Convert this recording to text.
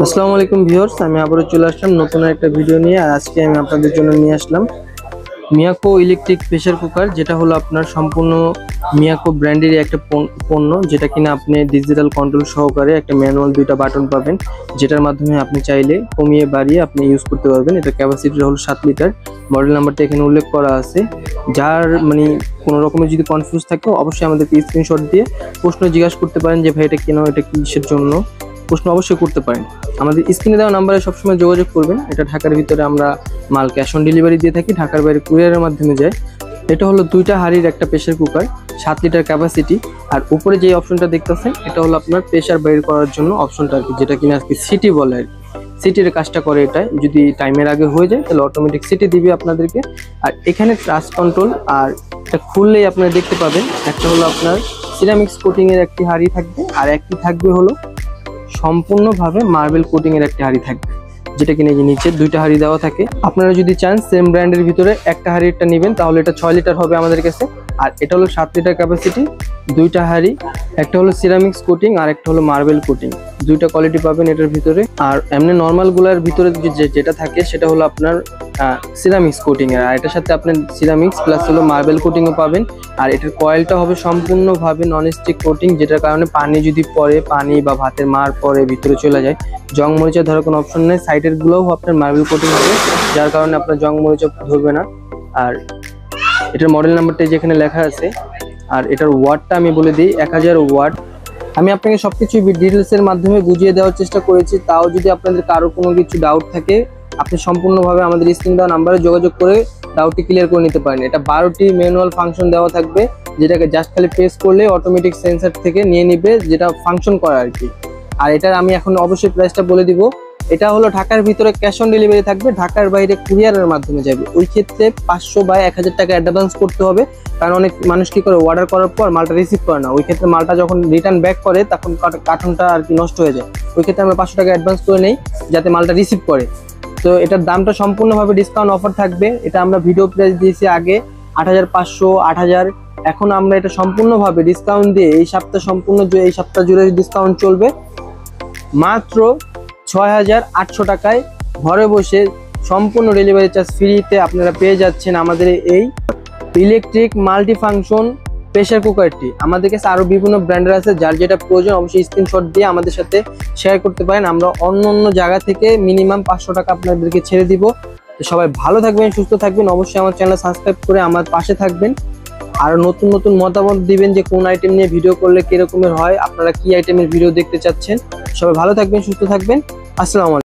আসসালামু আলাইকুম ভিউয়ার্স, আমি আবারও চলে আসলাম নতুন একটা ভিডিও নিয়ে। আর আজকে আমি আপনাদের জন্য নিয়ে আসলাম মিয়াকো ইলেকট্রিক প্রেসার কুকার, যেটা হলো আপনার সম্পূর্ণ মিয়াকো ব্র্যান্ডেরই একটা পণ্য, যেটা কিনা আপনি ডিজিটাল কন্ট্রোল সহকারে একটা ম্যানুয়াল দুইটা বাটন পাবেন, যেটার মাধ্যমে আপনি চাইলে কমিয়ে বাড়িয়ে আপনি ইউজ করতে পারবেন। এটা ক্যাপাসিটি হলো 7 লিটার। মডেল নাম্বারটা এখানে উল্লেখ করা আছে। যার কোনো রকমের যদি কনফিউজ থাকে অবশ্যই আমাদেরকে স্ক্রিনশট দিয়ে প্রশ্ন জিজ্ঞাসা করতে পারেন যে ভাই এটা কেন, এটা কিসের জন্য, প্রশ্ন অবশ্যই করতে পারেন। আমাদের স্ক্রিনে দেওয়া নাম্বারে সবসময় যোগাযোগ করবেন। এটা ঢাকার ভিতরে আমরা মাল ক্যাশ অন ডেলিভারি দিয়ে থাকি, ঢাকার বাইরে কুরিয়ারের মাধ্যমে যায়। এটা হলো দুইটা হাঁড়ির একটা প্রেসার কুকার, 7 লিটার ক্যাপাসিটি। আর উপরে যে অপশনটা দেখতেছেন এটা হলো আপনার প্রেসার বাইর করার জন্য অপশনটা আর কি, যেটা কিনা আর কি সিটি বলে আর কি। সিটির কাজটা করে এটা, যদি টাইমের আগে হয়ে যায় তাহলে অটোমেটিক সিটি দিবে আপনাদেরকে। আর এখানে টাচ কন্ট্রোল, আর এটা খুললেই আপনারা দেখতে পাবেন একটা হলো আপনার সিরামিক্স কোটিং এর একটি হাঁড়ি থাকবে, আর একটি থাকবে হলো সম্পূর্ণভাবে মার্বেল কোটিং এর একটা হাঁড়ি থাকবে, যেটা কিনা যে নিচে দুইটা হাঁড়ি দেওয়া থাকে। আপনারা যদি চান সেম ব্র্যান্ডের ভিতরে একটা হাঁড়িটা নেবেন তাহলে এটা 6 লিটার হবে আমাদের কাছে। আর এটা হলো 7 লিটার ক্যাপাসিটি, দুইটা হাঁড়ি, একটা হলো সিরামিক্স কোটিং আর একটা হলো মার্বেল কোটিং। দুইটা কোয়ালিটি পাবেন এটার ভিতরে। আর এমনি নর্মাল গুলার ভিতরে যেটা থাকে সেটা হলো আপনার সিরামিক্স কোটিং এর, আর এটার সাথে আপনার সিরামিক্স প্লাস হলো মার্বেল কোটিংও পাবেন। আর এটার কয়েলটা হবে সম্পূর্ণভাবে নন স্টিক কোটিং, যেটার কারণে পানি যদি পড়ে, পানি বা ভাতের মার পরে ভিতরে চলে যায়, জং মরিচা ধরার কোনো অপশন নেই। সাইডের গুলোও আপনার মার্বেল কোটিং হবে, যার কারণে আপনার জং মরিচা ধরবে না। আর এটার মডেল নাম্বারটা যেখানে লেখা আছে। আর এটার ওয়াটটা আমি বলে দিই, 1000 ওয়াট। আমি আপনাকে সবকিছু ডিটেলসের মাধ্যমে বুঝিয়ে দেওয়ার চেষ্টা করেছি। তাও যদি আপনাদের কারো কোনো কিছু ডাউট থাকে, আপনি সম্পূর্ণভাবে আমাদের স্ক্রিন দেওয়া নাম্বারে যোগাযোগ করে ডাউটটি ক্লিয়ার করে নিতে পারেন। এটা 12টি ম্যানুয়াল ফাংশন দেওয়া থাকবে, যেটাকে জাস্ট খালি প্রেস করলে অটোমেটিক সেন্সর থেকে নিয়ে নিবে, যেটা ফাংশন করে আর কি। আর এটার আমি এখন অবশ্যই প্রাইসটা বলে দিব। এটা হলো ঢাকার ভিতরে ক্যাশ অন ডেলিভারি থাকবে, ঢাকার বাইরে কুরিয়ারের মাধ্যমে যাবে। ওই ক্ষেত্রে 500 বা 1000 টাকা অ্যাডভান্স করতে হবে, কারণ অনেক মানুষ কি করে অর্ডার করার পর মালটা রিসিভ করে না। ওই ক্ষেত্রে মালটা যখন রিটার্ন ব্যাক করে তখন কার্টুনটা আর কি নষ্ট হয়ে যায়। ওই ক্ষেত্রে আমরা 500 টাকা অ্যাডভান্স করে নেই যাতে মালটা রিসিভ করে। তো এটার দামটা সম্পূর্ণভাবে ডিসকাউন্ট অফার থাকবে। এটা আমরা ভিডিও প্রাইস দিয়েছি আগে 8500, 8000। এখন আমরা এটা সম্পূর্ণভাবে ডিসকাউন্ট দিয়ে এই সপ্তাহ জুড়ে ডিসকাউন্ট চলবে, মাত্র 6800 টাকায় ঘরে বসে সম্পূর্ণ ডেলিভারি চার্জ ফ্রিতে আপনারা পেয়ে যাচ্ছেন আমাদের এই ইলেকট্রিক মাল্টি ফাংশন প্রেসার কুকারটি। আমাদের কাছে আরো বিভিন্ন ব্র্যান্ডের আছে, যার যেটা প্রয়োজন অবশ্যই স্ক্রিনশট দিয়ে আমাদের সাথে শেয়ার করতে পারেন। আমরা অন্য জায়গা থেকে মিনিমাম 500 টাকা আপনাদেরকে ছেড়ে দিব। তো সবাই ভালো থাকবেন, সুস্থ থাকবেন। অবশ্যই আমার চ্যানেল সাবস্ক্রাইব করে আমার পাশে থাকবেন। আর নতুন মতামত দিবেন যে কোন আইটেম নিয়ে ভিডিও করলে কিরকমের হয়, আপনারা কি আইটেমের ভিডিও দেখতে চাচ্ছেন। সবাই ভালো থাকবেন, সুস্থ থাকবেন। আসসালামু আলাইকুম।